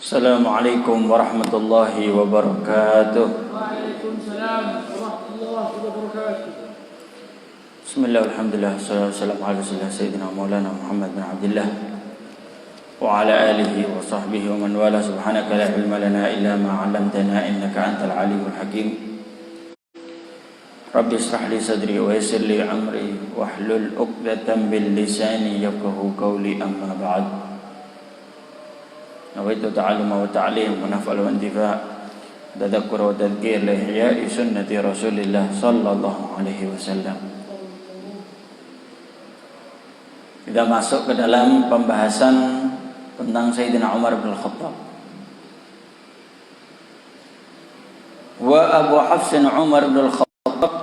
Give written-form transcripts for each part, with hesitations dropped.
Assalamualaikum warahmatullahi wabarakatuh. Waalaikumsalam warahmatullahi wabarakatuh. Bismillah, alhamdulillah, wassalamu ala rasulillah sayyidina maulana Muhammad bin Abdullah wa ala alihi wa sahbihi wa man wala. Subhanaka la ilma lana illa ma 'allamtana innaka antal alimul hakim. Rabbi israh li sadri wa yassir li amri wahlul 'uqdatam bil lisani yafqahu qawli, amma ba'd. Nawaitu ta'alluma wa ta'lim wa naf'al wa intifa' tadhakkur wa tadhkir li ihya'i sunnati Rasulillah sallallahu alaihi wasallam. Kita masuk ke dalam pembahasan tentang Sayyidina Umar bin Khattab. Wa Abu Hafsin Umar bin Khattab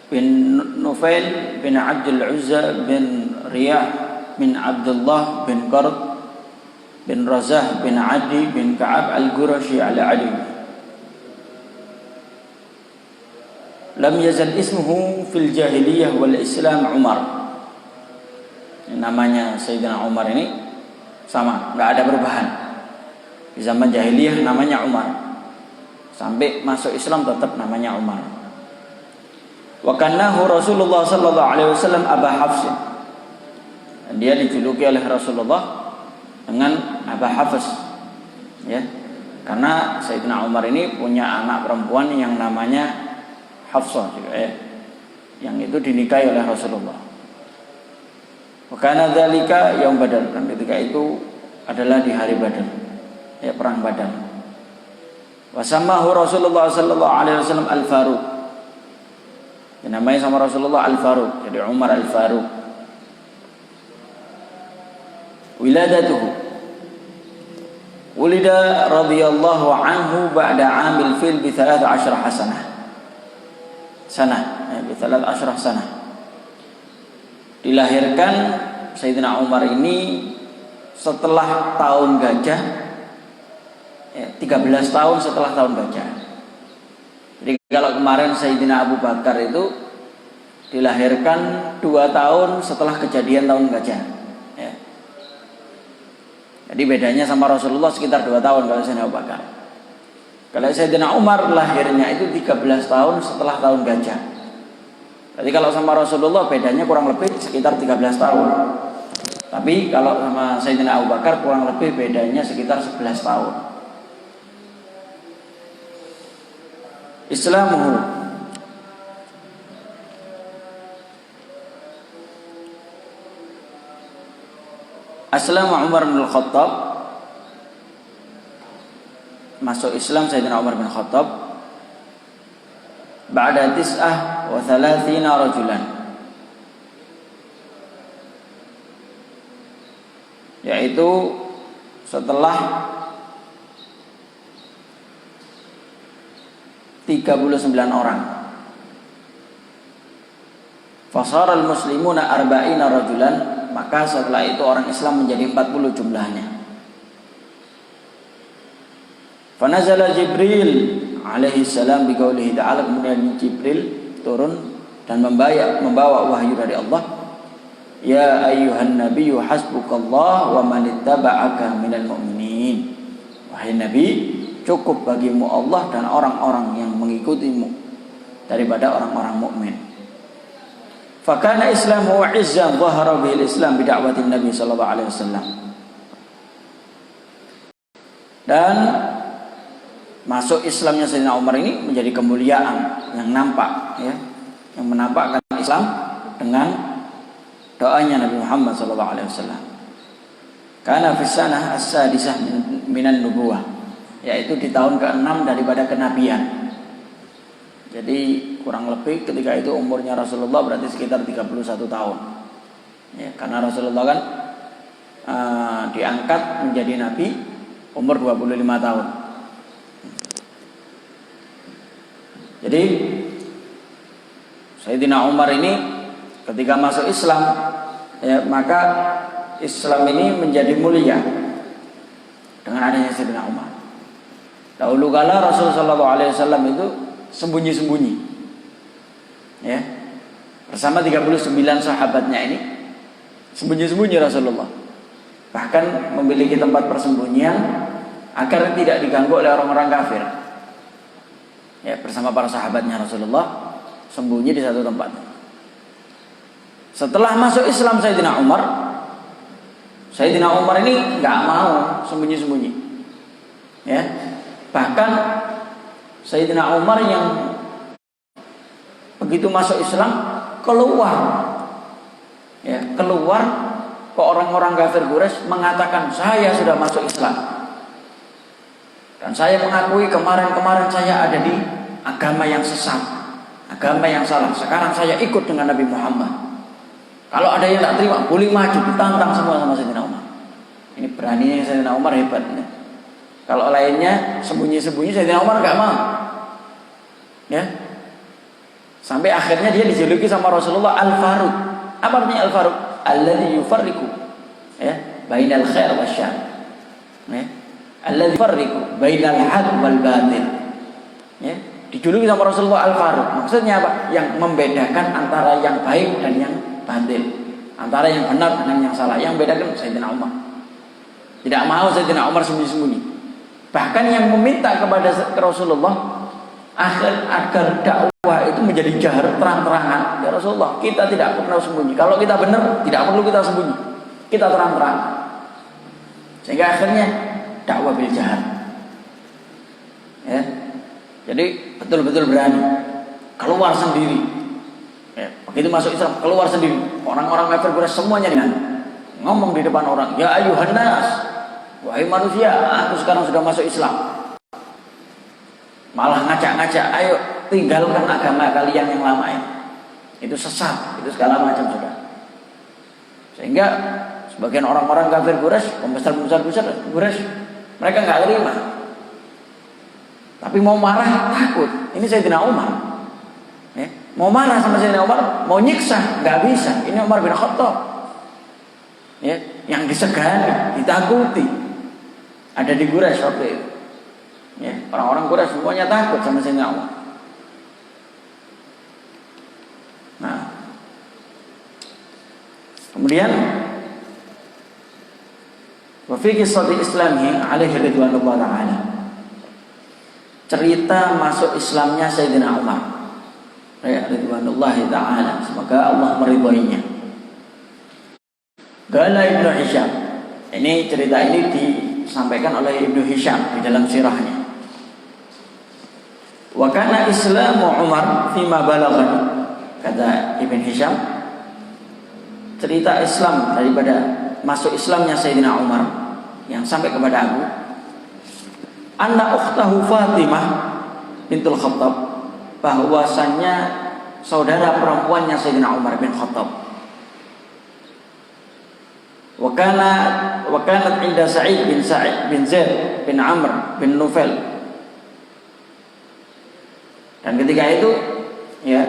bin Nufail bin Abdul Uzza bin Riyah bin Abdullah bin Qard bin Razah bin Adi bin Ka'ab al-Qurashi al-Adi. Lam yazal ismuhu fil jahiliyah wal Islam Umar. Namanya Sayyidina Umar ini sama, enggak ada perubahan. Di zaman jahiliyah namanya Umar, sampai masuk Islam tetap namanya Umar. Wa kannahu Rasulullah sallallahu alaihi wasallam Aba Hafs. Dia dijuluki oleh Rasulullah dengan Aba Hafs, ya, karena Sayyidina Umar ini punya anak perempuan yang namanya Hafsah juga, ya, yang itu dinikahi oleh Rasulullah. Karena dzalika yaum Badar, dan ketika itu adalah di hari Badar, ya, perang Badar. Wasamahu Rasulullah sallallahu alaihi wasallam Al-Faruq. Namanya sama Rasulullah Al-Faruq, jadi Umar Al-Faruq. Wiladatuhu Wulida radhiyallahu anhu ba'da 'amil fil bi 13 sanah. Dilahirkan Sayyidina Umar ini setelah tahun gajah, 13 tahun setelah tahun gajah. Jadi kalau kemarin Sayyidina Abu Bakar itu dilahirkan 2 tahun setelah kejadian tahun gajah, ya. Jadi bedanya sama Rasulullah sekitar 2 tahun kalau Sayyidina Abu Bakar. Kalau Sayyidina Umar lahirnya itu 13 tahun setelah tahun gajah. Jadi kalau sama Rasulullah bedanya kurang lebih sekitar 13 tahun. Tapi kalau sama Sayyidina Abu Bakar kurang lebih bedanya sekitar 11 tahun. Islamuhu Aslama Umar bin Khattab, masuk Islam Sayyidina Umar bin Khattab ba'da 39 rajulan, yaitu setelah 39 orang. Fasara al-muslimuna 40 rajulan, maka setelah itu orang Islam menjadi 40 jumlahnya. Fanazala Jibril alaihi salam biqaulihi ta'ala, kemudian Jibril turun dan membawa wahyu dari Allah. Ya ayyuhan nabiyyu hasbukallah wa man ittaba'aka minal mu'minin. Wahai Nabi, cukup bagimu Allah dan orang-orang yang mengikutimu daripada orang-orang mukmin. Fakana Islamu izzan dhahara bihil Islam bida'watin Nabi sallallahu alaihi wasallam. Dan masuk Islamnya Sayyidina Umar ini menjadi kemuliaan yang nampak, ya, yang menampakkan Islam dengan doanya Nabi Muhammad sallallahu alaihi wasallam. Karena fi sanah as-sadisah minan nubuwah, yaitu di tahun ke-6 daripada kenabian. Jadi kurang lebih ketika itu umurnya Rasulullah berarti sekitar 31 tahun, ya, karena Rasulullah kan diangkat menjadi nabi umur 25 tahun. Jadi Sayyidina Umar ini ketika masuk Islam, ya, maka Islam ini menjadi mulia dengan adanya Sayyidina Umar. Dahulu kala Rasulullah SAW itu sembunyi-sembunyi, ya, bersama 39 sahabatnya ini sembunyi-sembunyi Rasulullah. bahkan memiliki tempat persembunyian agar tidak diganggu oleh orang-orang kafir. Ya, bersama para sahabatnya Rasulullah sembunyi di satu tempat. Setelah masuk Islam Sayyidina Umar ini nggak mau sembunyi-sembunyi. Ya, bahkan Sayyidina Umar yang begitu masuk Islam keluar ke orang-orang kafir Quraisy mengatakan, saya sudah masuk Islam dan saya mengakui kemarin saya ada di agama yang sesat, agama yang salah. Sekarang saya ikut dengan Nabi Muhammad. Kalau ada yang tak terima boleh maju, ditantang semua sama Sayyidina Umar. Ini beraninya Sayyidina Umar, hebat ya. Kalau lainnya sembunyi-sembunyi, Sayyidina Umar gak mau. Ya. Sampai akhirnya dia dijuluki sama Rasulullah Al-Faruq. Apa artinya Al-Faruq? Alladzi yufarriqu, ya, bainal khair wasyarr. Ya. Alladzi yufarriqu bainal haqq wal batil. Ya. Dijuluki sama Rasulullah Al-Faruq. Maksudnya apa? Yang membedakan antara yang baik dan yang batil, antara yang benar dengan yang salah. Yang membedakan Sayyidina Umar. Tidak mau Sayyidina Umar sembunyi-sembunyi. Bahkan yang meminta kepada Rasulullah agar dakwah itu menjadi jahar, terang-terangan. Ya Rasulullah, kita tidak pernah sembunyi. Kalau kita benar, tidak perlu kita sembunyi. Kita terang-terang. Sehingga akhirnya dakwah bil jahar. Ya. Jadi betul-betul berani keluar sendiri. Ya. Begitu masuk Islam keluar sendiri. Orang-orang kafir Quraisy semuanya ngomong di depan orang, ya ayuhan nas, wahai manusia, aku sekarang sudah masuk Islam. Malah ngajak-ngajak, ayo tinggalkan agama kalian yang lama ini. Itu sesat, itu segala macam sudah. Sehingga sebagian orang-orang kafir Quraisy, pembesar-pembesar Quraisy, mereka nggak terima. Tapi mau marah takut. Ini Sayyidina Umar. Ya, mau marah sama Sayyidina Umar, mau nyiksa nggak bisa. Ini Umar bin Khattab. Ya, yang disegani, ditakuti. Ada di Quraisy waktu itu. Ya, orang-orang Quraisy semuanya takut sama Sayyidina Umar. Nah, kemudian wa fi qissati islamihi alaihi ridwanullah ta'ala. Cerita masuk Islamnya Sayyidina Umar. Ya, ridwanullah ta'ala, semoga Allah meridhoinya. Qala Ibnu Hisham. Ini cerita ini disampaikan oleh Ibnu Hisham di dalam sirahnya. Wa kana Islamu Umar fima balaghani. Kata Ibnu Hisham, cerita Islam daripada masuk Islamnya Sayyidina Umar yang sampai kepada aku, anna ukhtahu Fatimah bintul Khattab, bahwasannya saudara perempuannya Sayyidina Umar bin Khattab, wa kanat inda Sa'id bin Zaid bin Amr bin Nufail. Dan ketika itu, ya,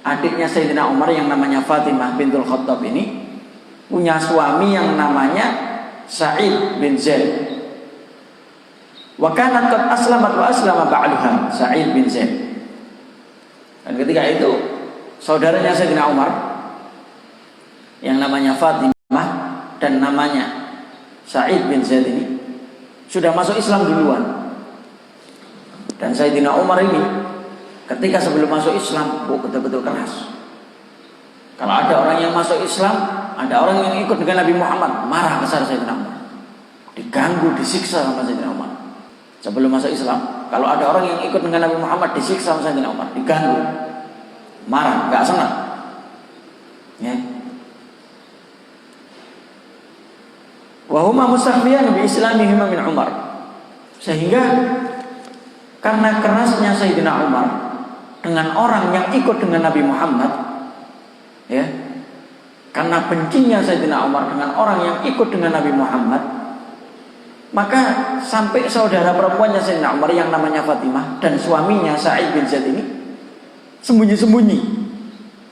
adiknya Sayyidina Umar yang namanya Fatimah bintul Khattab ini punya suami yang namanya Sa'id bin Zaid. Wa kanat qad aslamat wa aslama ba'daha Sa'id bin Zaid. Dan ketika itu saudaranya Sayyidina Umar yang namanya Fatimah dan namanya Sa'id bin Zaid ini sudah masuk Islam duluan. Dan Sayyidina Umar ini ketika sebelum masuk Islam betul-betul keras. Kalau ada orang yang masuk Islam, ada orang yang ikut dengan Nabi Muhammad, marah besar Sayyidina Umar. Diganggu, disiksa sama Sayyidina Umar. Sebelum masuk Islam, kalau ada orang yang ikut dengan Nabi Muhammad, disiksa sama Sayyidina Umar, diganggu, marah, gak senang. Ya. Wa huma mustakhfiyan bi islamihima min Umar. Sehingga karena kerasnya Sayyidina Umar dengan orang yang ikut dengan Nabi Muhammad, ya, karena bencinya Sayyidina Umar dengan orang yang ikut dengan Nabi Muhammad, maka sampai saudara perempuannya Sayyidina Umar yang namanya Fatimah dan suaminya Sa'id bin Zaid ini sembunyi-sembunyi,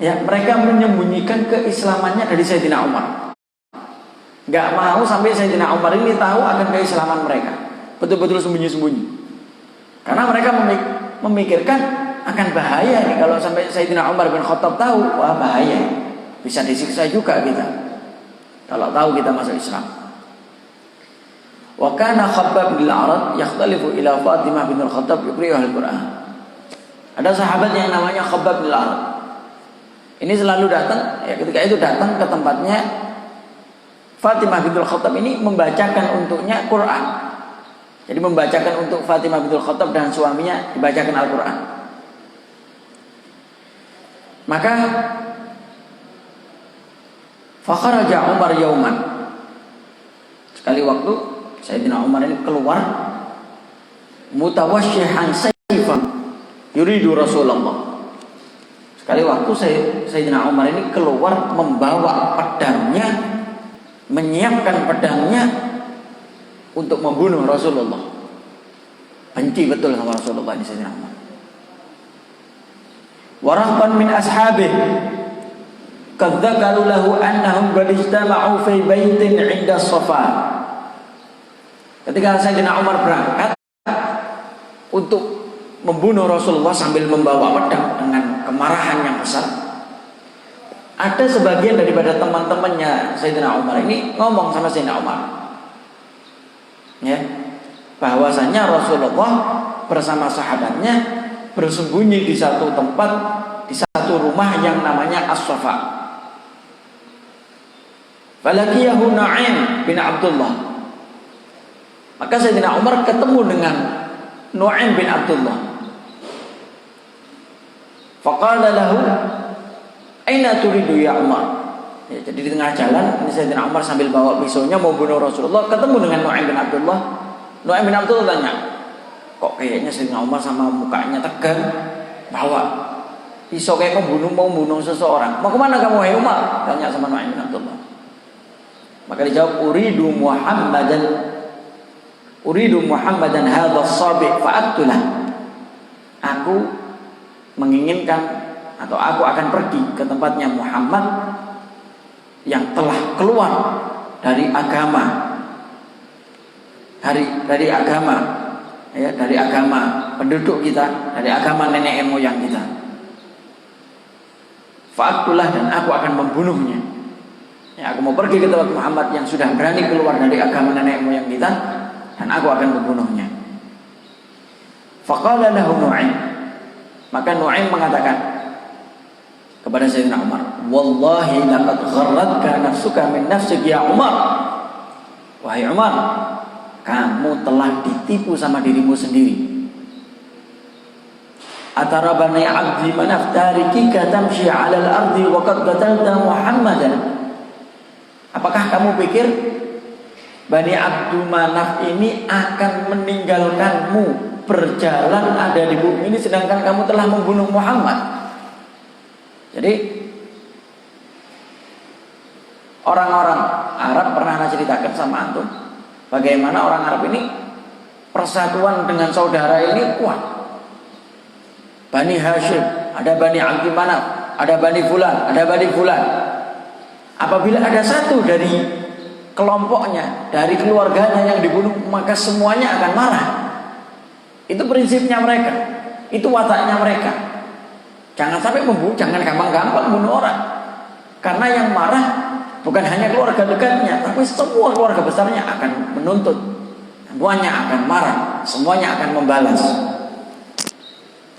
ya, mereka menyembunyikan keislamannya dari Sayyidina Umar. Gak mau sampai Sayyidina Umar ini tahu akan keislaman mereka. Betul-betul sembunyi-sembunyi. Karena mereka memikirkan akan bahaya nih kalau sampai Sayyidina Umar bin Khattab tahu, wah bahaya, bisa disiksa juga kita kalau tahu kita masuk Islam. Wa kana Khabbab bin al-Arat yakhtalifu ila Fatimah bin al-Khattab yuqri'uha al-Qur'an. Ada sahabat yang namanya Khabbab bin al-Arat. Ini selalu datang, ya ketika itu datang ke tempatnya Fatimah bin al-Khattab ini membacakan untuknya Quran. Jadi membacakan untuk Fatimah bin al-Khattab dan suaminya dibacakan Al-Quran. Maka fakharaja Umar yauman. Sekali waktu Sayyidina Umar ini keluar mutawashshihan sayfan yuridu Rasulullah. Sekali waktu Sayyidina Umar ini keluar membawa pedangnya, menyiapkan pedangnya untuk membunuh Rasulullah. Benci betul sama Rasulullah ini Sayyidina Umar. Warahban min ashabih kadzakaru lahu annahum qad ijtama'u fi baitin 'inda Safa. Ketika Sayyidina Umar berangkat untuk membunuh Rasulullah sambil membawa pedang dengan kemarahan yang besar, ada sebagian daripada teman-temannya Sayyidina Umar ini ngomong sama Sayyidina Umar, ya, bahwasanya Rasulullah bersama sahabatnya bersembunyi di satu tempat, di satu rumah yang namanya As-Safa. Falakiyahu Nu'aim bin Abdullah. Maka Sayyidina Umar ketemu dengan Nu'aim bin Abdullah. Faqala lahu, "Aina turidu ya Umar?" Ya, jadi di tengah jalan ini Sayyidina Umar sambil bawa pisaunya mau bunuh Rasulullah, ketemu dengan Nu'aim bin Abdullah. Nu'aim bin Abdullah tanya, "Kok kayaknya Sayyidina Umar sama mukanya tegang, bawa pisau kayak mau bunuh seseorang. Mau kemana kamu wahai Umar?" Tanya sama Nu'aim bin Abdullah. Maka dijawab, Uridu Muhammadan hadha as-sabi fa'aqtulah. Aku menginginkan atau aku akan pergi ke tempatnya Muhammad yang telah keluar dari agama, dari agama, ya, dari agama penduduk kita, dari agama nenek moyang kita. Fa'aqtulah, dan aku akan membunuhnya. Ya, aku mau pergi ke tempat Muhammad yang sudah berani keluar dari agama nenek moyang kita, dan aku akan membunuhnya. Faqala lahu Nu'aim. Maka Nu'aim mengatakan kepada Sayyidina Umar, "Wallahi laqad gharratka nafsuka min nafsik ya Umar." Wahai Umar, kamu telah ditipu sama dirimu sendiri. Atarabani abdi manaf tarikika tamshi 'ala al-ardi wa qad qatalta Muhammadan. Apakah kamu pikir Bani Abdul Manaf ini akan meninggalkanmu berjalan ada di bumi ini sedangkan kamu telah membunuh Muhammad? Jadi orang-orang Arab pernah ceritakan sama antum bagaimana orang Arab ini persatuan dengan saudara ini kuat. Bani Hashim, ada Bani Abdul Manaf, ada Bani Fulan, ada Bani Fulan. Apabila ada satu dari kelompoknya, dari keluarganya yang dibunuh, maka semuanya akan marah. Itu prinsipnya mereka, itu wataknya mereka. Jangan sampai membunuh, jangan gampang-gampang bunuh orang. Karena yang marah bukan hanya keluarga dekatnya, tapi semua keluarga besarnya akan menuntut. Semuanya akan marah, semuanya akan membalas.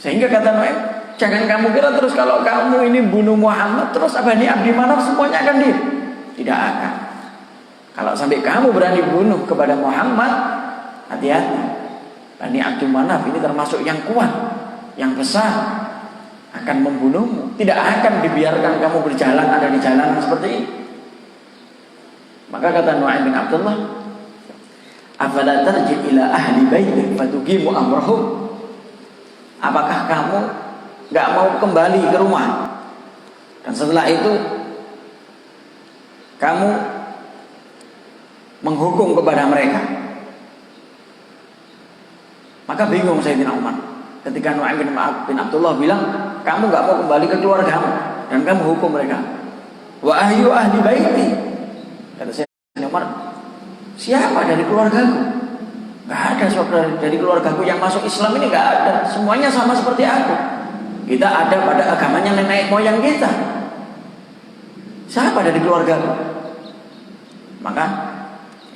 Sehingga kata Nu'aim, jangan kamu kira terus kalau kamu ini bunuh Muhammad terus Bani Abdi Manaf semuanya akan diam. Tidak akan. Kalau sampai kamu berani bunuh kepada Muhammad, hati-hati. Bani Abdul Manaf ini termasuk yang kuat, yang besar, akan membunuhmu. Tidak akan dibiarkan kamu berjalan ada di jalanan seperti ini. Maka kata Nu'aim bin Abdullah, "Afala tarji ila ahli baitik fatuqimu amrahum?" Apakah kamu gak mau kembali ke rumah dan setelah itu kamu menghukum kepada mereka? Maka bingung Sayyidina Umar ketika Nu'aim bin Abdullah bilang, kamu gak mau kembali ke keluargamu dan kamu hukum mereka. Wa ahyu ahli baiti, kata Sayyidina Umar, siapa dari keluargaku? Gak ada saudara dari keluargaku yang masuk Islam ini, gak ada. Semuanya sama seperti aku. Kita ada pada agamanya nenek moyang kita. Siapa dari keluargaku? Maka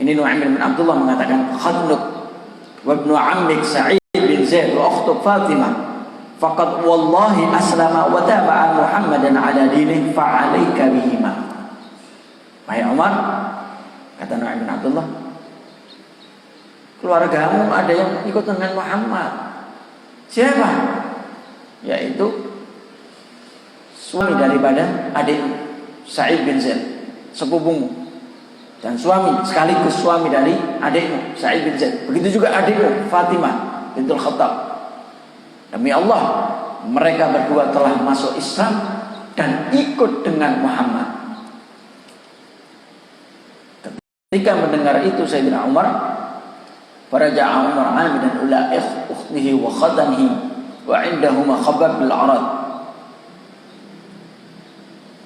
Ini Nu'aym bin Abdullah mengatakan, "Khadnuk wa ibnu ammik Sa'id bin Zaid wa ukhtuk Fatimah faqad wallahi aslama wa taba'a Muhammadan ala dinih fa'alaika bihima." Wahai Umar, kata Nu'aym bin Abdullah, keluargamu ada yang ikut dengan Muhammad. Siapa? Yaitu suami daripada adik Sa'id bin Zaid, sepupumu, dan suami sekaligus suami dari adikmu Sa'id bin Zaid. Begitu juga adikmu Fatimah bintul Khattab. Demi Allah, mereka berdua telah masuk Islam dan ikut dengan Muhammad. Ketika mendengar itu Sayyidina Umar, faraja'a Umar amidan ila ukhtihi wa khadanihi wa indahuma Khabbab bil Arad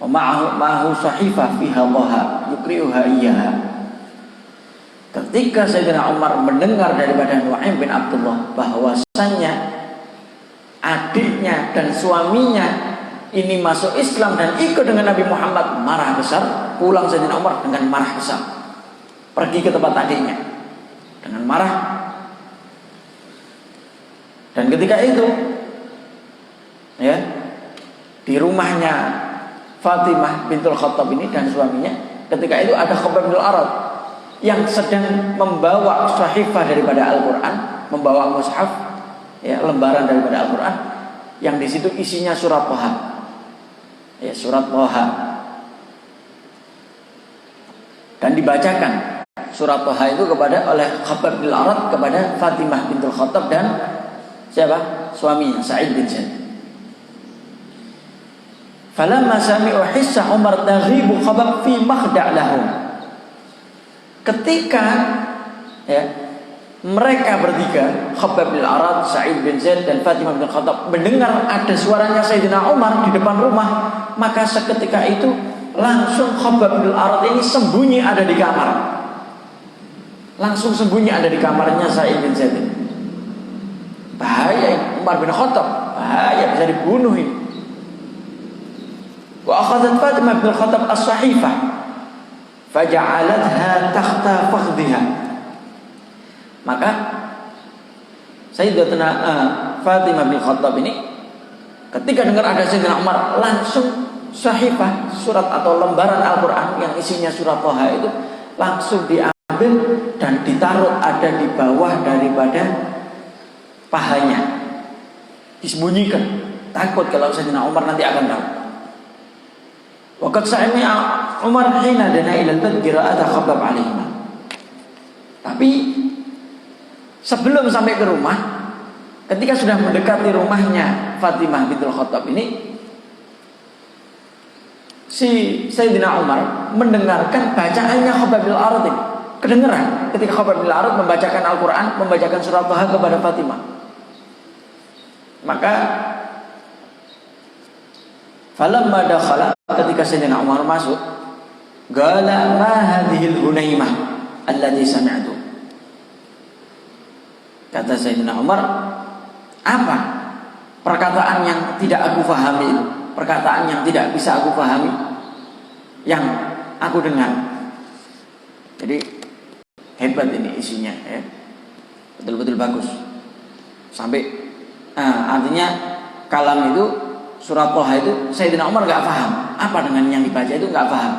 wa ma'ahu sahifah fiha dhaha yukri'uha iyyaha. Ketika Sayyidina Umar mendengar daripada Nu'aym bin Abdullah bahwasannya adiknya dan suaminya ini masuk Islam dan ikut dengan Nabi Muhammad, marah besar. Pulang Sayyidina Umar dengan marah besar, pergi ke tempat adiknya dengan marah. Dan ketika itu, ya, di rumahnya Fatimah bintul Khattab ini dan suaminya, ketika itu ada Khabbab bin Arad yang sedang membawa sahifah daripada Al-Quran, membawa mushaf, ya, lembaran daripada Al-Quran, yang di situ isinya surat Thaha, ya, surat Thaha, dan dibacakan surat Thaha itu oleh Khabbab bin Arad kepada Fatimah bintul Khattab dan siapa? Suaminya Sa'id bin Zaid. Falamma sami'u hissa Umar taghibu Khabbab fi makhda' lahum. Ketika, ya, mereka bertiga, Khabbab bin Arad, Sa'id bin Zaid dan Fatimah bin Khattab, mendengar ada suaranya Sayyidina Umar di depan rumah, maka seketika itu langsung Khabbab bin Arad ini sembunyi ada di kamar. Langsung sembunyi ada di kamarnya Sa'id bin Zaid. Bahaya Umar bin Khattab, bahaya, bisa dibunuh ini. Wa akhadhat Fatimah bin Khattab as-sahifah faja'alatha takhta fakhdiha. Maka Sayyidatuna Fatimah bin Khattab ini ketika dengar ada Sayyidina Umar, langsung sahifah, surat atau lembaran Al-Quran yang isinya surat Thaha itu langsung diambil dan ditaruh ada di bawah daripada pahanya, disembunyikan, takut kalau Sayyidina Umar nanti akan tahu. Waqad sami'a Umar hina dana ila al-bab qira'ata Khabbab alaihima. Tapi sebelum sampai ke rumah, ketika sudah mendekati rumahnya Fatimah bintul Khattab ini, si Sayyidina Umar mendengarkan bacaannya Khabbab bin Arad ini. Kedengeran ketika Khabbab bin Arad membacakan Al-Quran, membacakan surat Thaha kepada Fatimah. Maka falamma dakhala, ketika Sayyidina Umar masuk, qala ma hadhil hunaimah allati sami'tu. Kata Sayyidina Umar, apa perkataan yang tidak aku fahami, perkataan yang tidak bisa aku fahami yang aku dengar. Jadi hebat ini isinya, ya, betul-betul bagus. Sampai artinya kalam itu, surat Thaha itu Sayyidina Umar gak paham apa dengan yang dibaca itu, gak paham.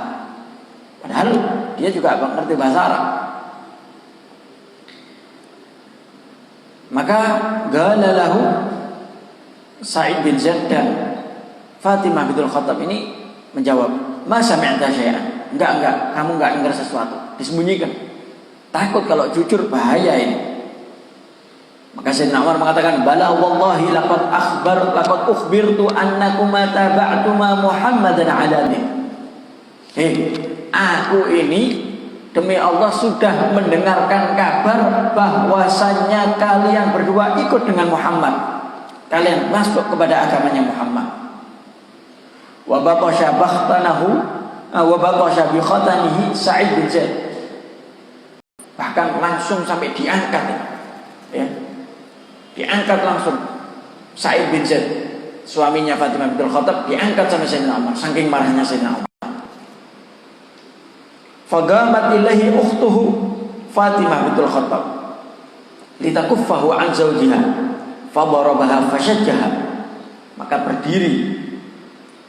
Padahal dia juga mengerti bahasa Arab. Maka galalahu Sa'id bin Zaid dan Fatimah bintul Khattab ini menjawab, ma sami'ta syai'an. Enggak, kamu enggak dengar sesuatu, disembunyikan. Takut kalau jujur bahaya ini. Maka Sayyidina Umar mengatakan, bala wallahi laqad ukhbirtu annakuma taba'tuma Muhammadan ala din. Aku ini demi Allah sudah mendengarkan kabar bahwasannya kalian berdua ikut dengan Muhammad. Kalian masuk kepada agamanya Muhammad. Wa batasha bakhtanahu wa batasha bi khatanihi Sa'id bin Zaid. Bahkan langsung sampai diangkat, ya. Diangkat langsung Sa'id bin Zaid, suaminya Fatimah bintul Khattab, diangkat sama Sayyidina Umar, saking marahnya Sayyidina Umar. Fagamat ilahi ukhtuhu Fatimah bintul Khattab litakuffahu an zawjiha fadarabaha fashajjaha. Maka berdiri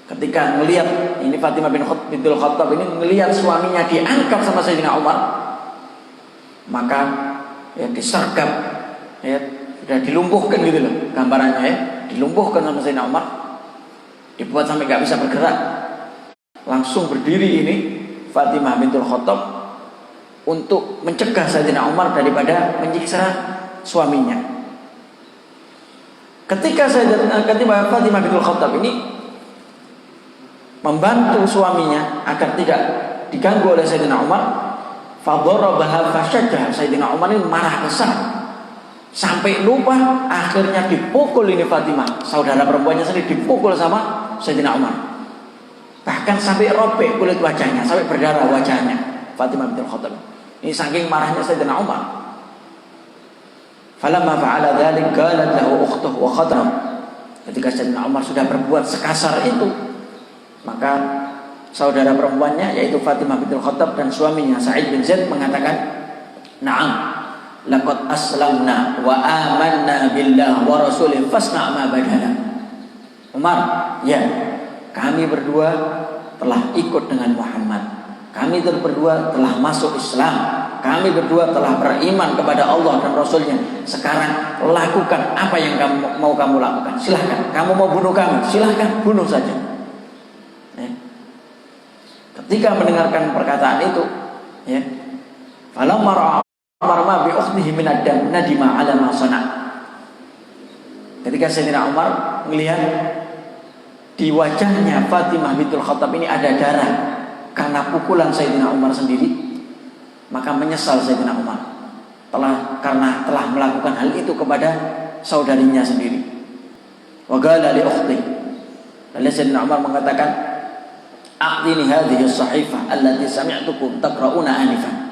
ketika melihat ini Fatimah bintul Khattab ini melihat suaminya diangkat sama Sayyidina Umar, maka ya disergap, ya sudah dilumpuhkan gitu loh gambarannya, ya dilumpuhkan sama Sayyidina Umar, dibuat sampai gak bisa bergerak. Langsung berdiri ini Fatimah bintul Khattab untuk mencegah Sayyidina Umar daripada menyiksa suaminya. Ketika Fatimah bintul Khattab ini membantu suaminya agar tidak diganggu oleh Sayyidina Umar, fadarabaha fashajjaha. Sayyidina Umar ini marah besar sampai lupa, akhirnya dipukul ini Fatimah, saudara perempuannya sendiri, dipukul sama Sayyidina Umar. Bahkan sampai robek kulit wajahnya, sampai berdarah wajahnya Fatimah bintul Khattab. Ini saking marahnya Sayyidina Umar. Falamma fa'ala dzalik qalat lahu ukhtuhu wa khatam. Ketika Sayyidina Umar sudah berbuat sekasar itu, maka saudara perempuannya yaitu Fatimah bintul Khattab dan suaminya Sa'id bin Zaid mengatakan, "Na'am, laqad aslamna wa amanna billah wa rasulih fasna' ma badana." Umar, ya, kami berdua telah ikut dengan Muhammad. Kami berdua telah masuk Islam. Kami berdua telah beriman kepada Allah dan Rasulnya. Sekarang lakukan apa yang mau kamu lakukan. Silahkan. Kamu mau bunuh kami, silahkan bunuh saja. Ketika mendengarkan perkataan itu, ya, falamma ra'a Umar ma bi ukhtihi min ad-dam nadima 'ala ma sana'. Ketika Sayyidina Umar melihat di wajahnya Fatimah bintul Khattab ini ada darah karena pukulan Sayyidina Umar sendiri, maka menyesal Sayyidina Umar karena telah melakukan hal itu kepada saudarinya sendiri. Wa qala li ukhti. Lalu Sayyidina Umar mengatakan, "A'tini hadhihi as-sahifah allati sami'tukum taqra'una anifan."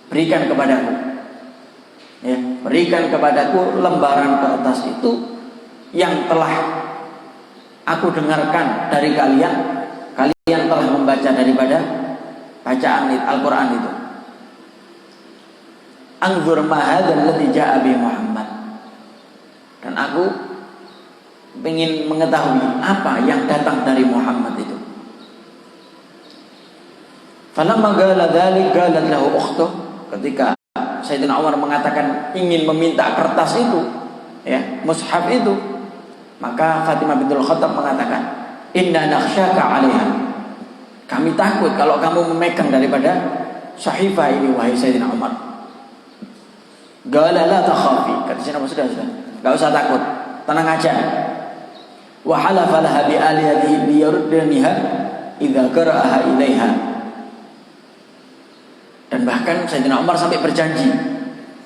Berikan kepadaku, ya, berikan kepadaku lembaran kertas itu yang telah aku dengarkan dari kalian. Kalian telah membaca daripada bacaan Al-Quran itu. Anzur ma hadzal ladzi jaa'a bi Muhammad. Dan aku ingin mengetahui apa yang datang dari Muhammad itu. Falamma qala dzalik qalat lahu ukhtuh. Ketika Sayyidina Umar mengatakan ingin meminta kertas itu, ya, mushaf itu, maka Fatimah bintul Khattab mengatakan, "Inna nakhsyaka 'alaiha." Kami takut kalau kamu memegang daripada sahifah ini, wahai Sayyidina Umar. Qala la takhafi. Kata Sayyidina Umar, sudah, enggak usah takut, tenang aja. Wa halafa laha bi alihatihi liyurdaniha idza qara'aha ilaiha. Dan bahkan Sayyidina Umar sampai berjanji,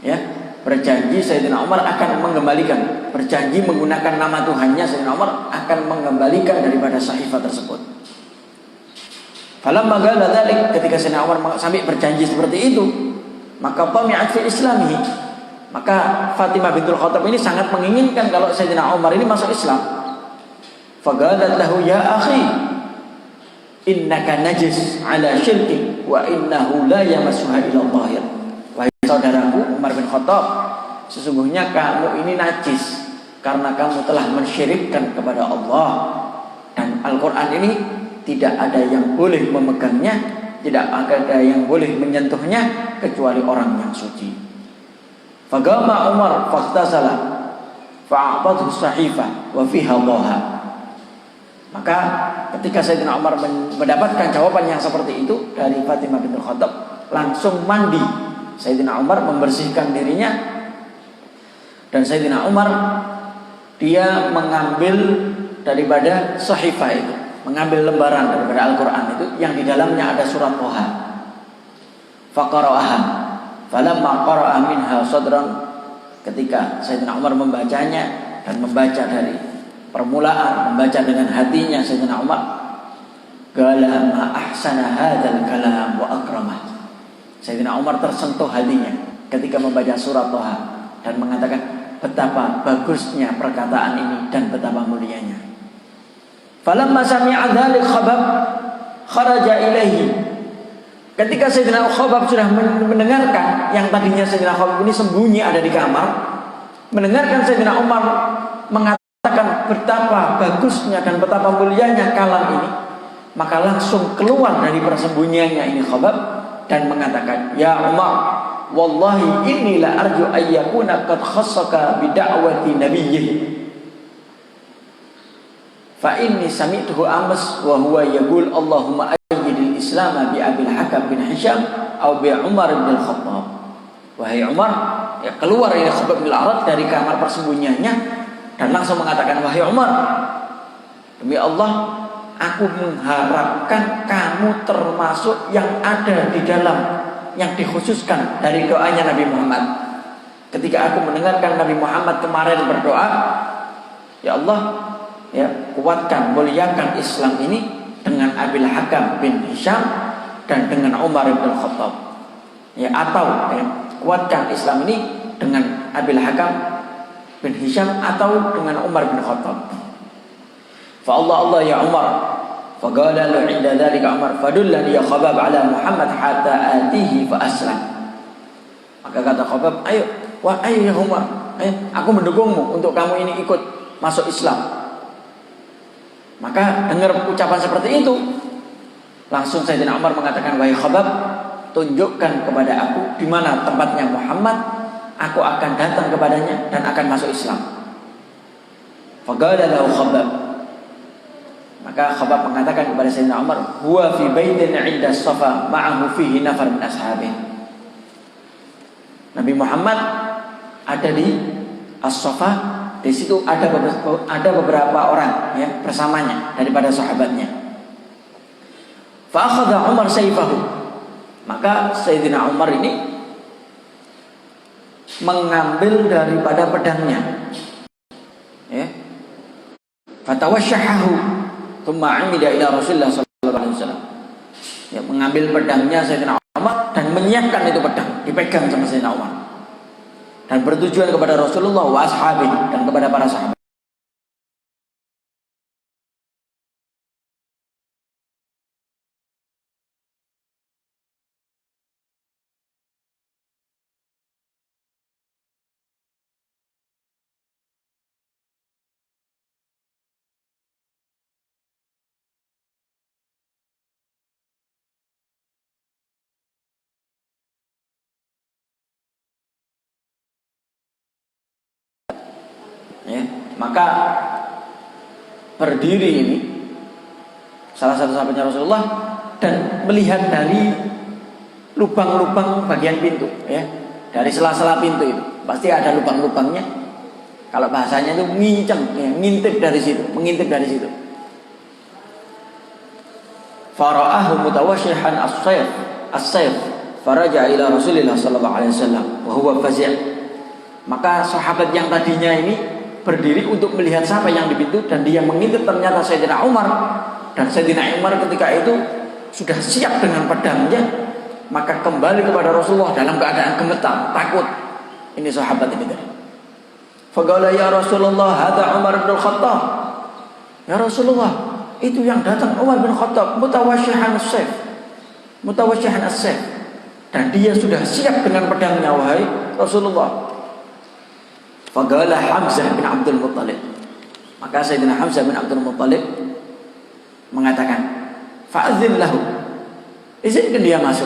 ya, berjanji Sayyidina Umar akan mengembalikan, berjanji menggunakan nama Tuhannya, Sayyidina Umar akan mengembalikan daripada sahifah tersebut. Falamma qala dzalik, ketika Sayyidina Umar sampai berjanji seperti itu, maka tami'at fi islamihi. Maka Fatimah bintul Khattab ini sangat menginginkan kalau Sayyidina Umar ini masuk Islam. Faqalat lahu, "Ya akhi, innaka najis ala syirki wa innahu la yamassuha illa dhahir." Wahai saudaraku Umar bin Khattab, sesungguhnya kamu ini najis karena kamu telah mensyirikkan kepada Allah, dan Al-Quran ini tidak ada yang boleh memegangnya, tidak ada yang boleh menyentuhnya kecuali orang yang suci. Fagama Umar faqtasala fa'aqadhu sahifah wa fiha dhaha. Maka ketika Sayyidina Umar mendapatkan jawaban yang seperti itu dari Fatimah bintul Khattab, langsung mandi. Sayyidina Umar membersihkan dirinya, dan Sayyidina Umar dia mengambil daripada sahifah itu, mengambil lembaran daripada Al-Quran itu yang di dalamnya ada surat Thaha. Faqara'aha falamma qara'a minha sadran. Ketika Sayyidina Umar membacanya dan membaca dari permulaan, membaca dengan hatinya Sayyidina Umar, qala ma ahsana hadzal kalam wa akramah. Sayyidina Umar tersentuh hatinya ketika membaca surat Thaha dan mengatakan betapa bagusnya perkataan ini dan betapa mulianya. Falamma sami'a dzalik khabab kharaja ilaihi Ketika Sayyidina Khabbab sudah mendengarkan, yang tadinya Sayyidina Khabbab ini sembunyi ada di kamar, mendengarkan Sayyidina Umar mengatakan betapa bagusnya dan betapa mulianya kalam ini, maka langsung keluar dari persembunyiannya ini Khabbab dan mengatakan, "Ya Umar, wallahi inni la arju ayyakuna qad khassaka bi da'wati nabiyyih. Fa inni sami'tuhu amas wa huwa yaqul Allahumma ayyidil Islam bi Abil Hakam bin Hisham atau bi Umar bin Khattab." Wahai Umar, ya keluar ini Khabbab bin Al-Arat dari kamar persembunyiannya dan langsung mengatakan, "Wahai Umar, demi Allah, aku mengharapkan kamu termasuk yang ada di dalam yang dikhususkan dari doanya Nabi Muhammad. Ketika aku mendengarkan Nabi Muhammad kemarin berdoa, ya Allah, ya kuatkan, muliakan Islam ini dengan Abil Hakam bin Hisham dan dengan Umar bin Khattab. Ya, atau ya, kuatkan Islam ini dengan Abil Hakam bin Hisham atau dengan Umar bin Khattab. Fa Allah ya Umar, faqala lahu 'inda dzalika Umar, fadullani ya Khabbab ala Muhammad hatta atihi fa aslam." Maka kata Khabbab, ayo ya Umar, ayo, aku mendukungmu untuk kamu ini ikut masuk Islam. Maka dengar ucapan seperti itu, langsung Sayyidina Umar mengatakan, "Wahai Khabbab, tunjukkan kepada aku di mana tempatnya Muhammad, aku akan datang kepadanya dan akan masuk Islam." Faqala lahu Khabbab, maka Khabbab mengatakan kepada Sayyidina Umar, "Huwa fi baitin 'inda Safa ma'ahu fihi nafar min ashabihi." Nabi Muhammad ada di As-Safa. Di situ ada beberapa orang ya bersamanya daripada sahabatnya. Fa akhadha Umar sayfahu. Maka Sayyidina Umar ini mengambil daripada pedangnya. Ya. Fatawashshahu thumma 'amida ila Rasulullah sallallahu alaihi wasallam. Ya, mengambil pedangnya Sayyidina Umar dan menyiapkan itu pedang, dipegang sama Sayyidina Umar. Dan bertujuan kepada Rasulullah wa ashabi dan kepada para sahabat. Ya, maka berdiri ini salah satu sahabatnya Rasulullah dan melihat dari lubang-lubang bagian pintu, ya, dari sela-sela pintu itu pasti ada lubang-lubangnya. Kalau bahasanya itu nginceng, ya, ngintip dari situ, mengintip dari situ. Fara'ahu mutawashshihan as-sayf faraja ila Rasulillah sallallahu alaihi wasallam wa huwa fazi'. Maka sahabat yang tadinya ini berdiri untuk melihat siapa yang di pintu dan dia mengintip, ternyata Sayyidina Umar. Dan Sayyidina Umar ketika itu sudah siap dengan pedangnya, maka kembali kepada Rasulullah dalam keadaan gemetar, takut. Ini sahabat ini tadi. Faqala ya Rasulullah, hadza Umar bin Khattab. Ya Rasulullah, itu yang datang Umar bin Khattab, mutawashshihan as-sayf. Dan dia sudah siap dengan pedangnya, wahai Rasulullah. Faqala Hamzah bin Abdul Muttalib. Maka Sayyidina Hamzah bin Abdul Muttalib mengatakan, fa'adzin lahu, izinkan dia masuk.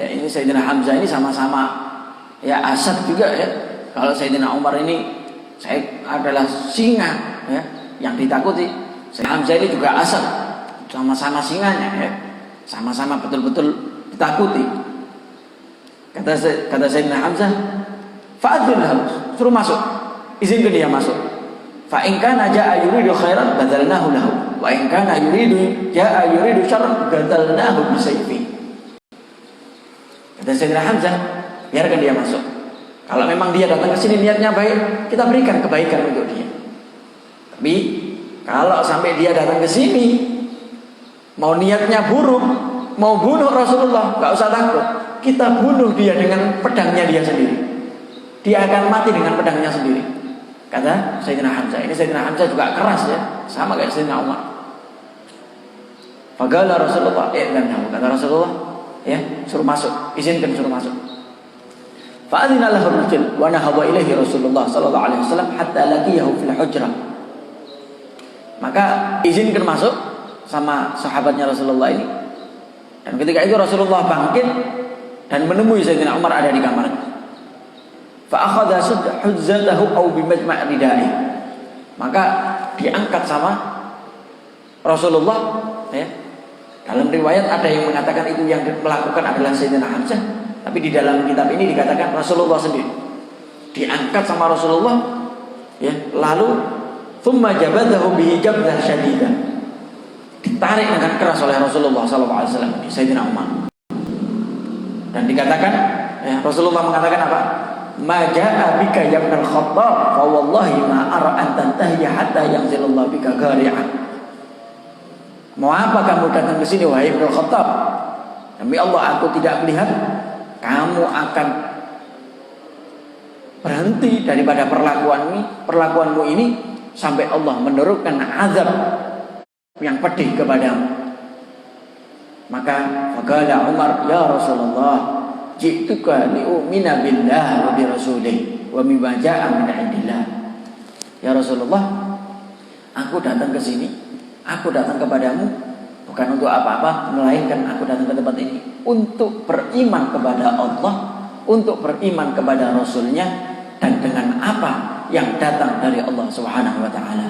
Ya, ini Sayyidina Hamzah ini sama-sama ya Asad juga ya. Kalau Sayyidina Umar ini saya adalah singa ya, yang ditakuti. Sayyidina Hamzah ini juga Asad, sama-sama singanya ya. Sama-sama betul-betul ditakuti. Kata Sayyidina Hamzah, fa'adzin lahu, suruh masuk. Izinkan dia masuk. Fa in kana jaa yuridu khairan badalnahu lahu wa in kana jaa yuridu syarran badalnahu bisayfi. Kata Sayyidina Hamzah, biarkan dia masuk. Kalau memang dia datang ke sini niatnya baik, kita berikan kebaikan untuk dia. Tapi kalau sampai dia datang ke sini mau niatnya buruk, mau bunuh Rasulullah, enggak usah takut. Kita bunuh dia dengan pedangnya dia sendiri. Dia akan mati dengan pedangnya sendiri. Kata Sayyidina Hamzah. Ini Sayyidina Hamzah juga keras ya, sama kayak Sayyidina Umar. Faqala Rasulullah, kata Rasulullah, ya, suruh masuk, izinkan suruh masuk. Fa'adzina lahu ar-rajul wa nahadha ilaihi Rasulullah sallallahu alaihi wasallam hatta laqiyahu fil hujrah. Maka izinkan masuk sama sahabatnya Rasulullah ini. Dan ketika itu Rasulullah bangkit dan menemui Sayyidina Umar ada di kamarnya. Fa akhadha huzzatahu aw bi majma' ridai. Maka diangkat sama Rasulullah, ya. Dalam riwayat ada yang mengatakan itu yang melakukan adalah Sayyidina Hamzah, tapi di dalam kitab ini dikatakan Rasulullah sendiri. Diangkat sama Rasulullah, ya, lalu thumma jabadahu bihi jabdah syadidah. Ditarik dengan keras oleh Rasulullah sallallahu alaihi wasallam di Sayyidina Umar. Dan dikatakan, ya, Rasulullah mengatakan apa? Ma jaa bika ya ibn al-Khattab fa wallahi ma ara an tantahi hatta yanzilallahu bika ghari'an. Mau apa kamu datang ke sini wahai Ibnu Khattab? Demi Allah aku tidak melihat kamu akan berhenti daripada perlakuanmu ini sampai Allah menurunkan azab yang pedih kepadamu. Maka faqala Umar, ya Rasulullah, ji'tuka li'u'mina billah wa bi rasulih wa mimma ja'a min 'indillah. Ya Rasulullah, aku datang ke sini, aku datang kepadamu bukan untuk apa-apa, melainkan aku datang ke tempat ini untuk beriman kepada Allah, untuk beriman kepada Rasulnya, dan dengan apa yang datang dari Allah Subhanahu wa taala.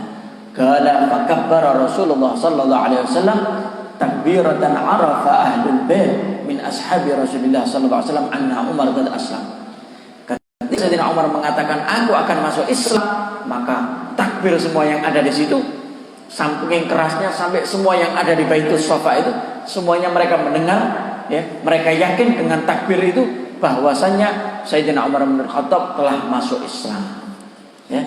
Qala fakabbara Rasulullah sallallahu alaihi wasallam takbiratan arafa ahlul bait min ashabi Rasulillah sallallahu alaihi wasallam anna Umar qad aslam. Ketika Sayyidina Umar mengatakan aku akan masuk Islam, maka takbir semua yang ada di situ, saking kerasnya sampai semua yang ada di Baitus Shafa itu semuanya mereka mendengar, ya, mereka yakin dengan takbir itu bahwasanya Sayyidina Umar bin Khattab telah masuk Islam. Ya.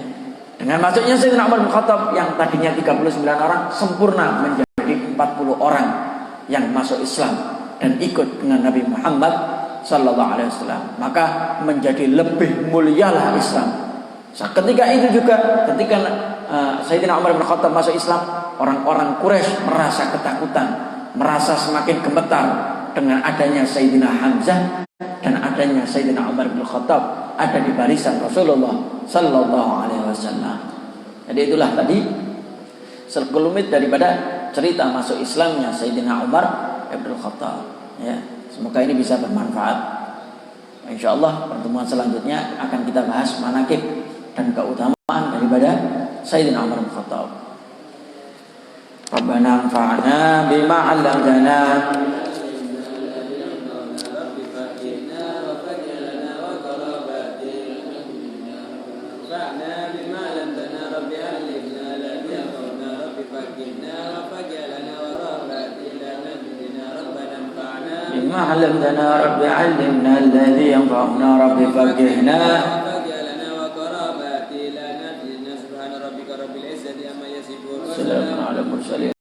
Dengan masuknya Sayyidina Umar bin Khattab yang tadinya 39 orang sempurna menjadi 40 orang yang masuk Islam dan ikut dengan Nabi Muhammad sallallahu alaihi wasallam. Maka menjadi lebih mulialah Islam. Ketika itu juga ketika Sayyidina Umar bin Khattab masuk Islam, orang-orang Quraisy merasa ketakutan, merasa semakin gemetar dengan adanya Sayyidina Hamzah dan adanya Sayyidina Umar bin Khattab ada di barisan Rasulullah sallallahu alaihi wasallam. Jadi itulah tadi sekelumit daripada cerita masuk Islamnya Sayyidina Umar bin Khattab, ya. Semoga ini bisa bermanfaat. Insyaallah pertemuan selanjutnya akan kita bahas manaqib dan keutamaan daripada Sayyidina Umar bin Khattab. Rabbana anfa'na bima 'allamtana bima 'allamtana rabbi 'allimna alladhi yanfa'una rabbi faqihna. Assalamualaikum warahmatullahi wabarakatuh.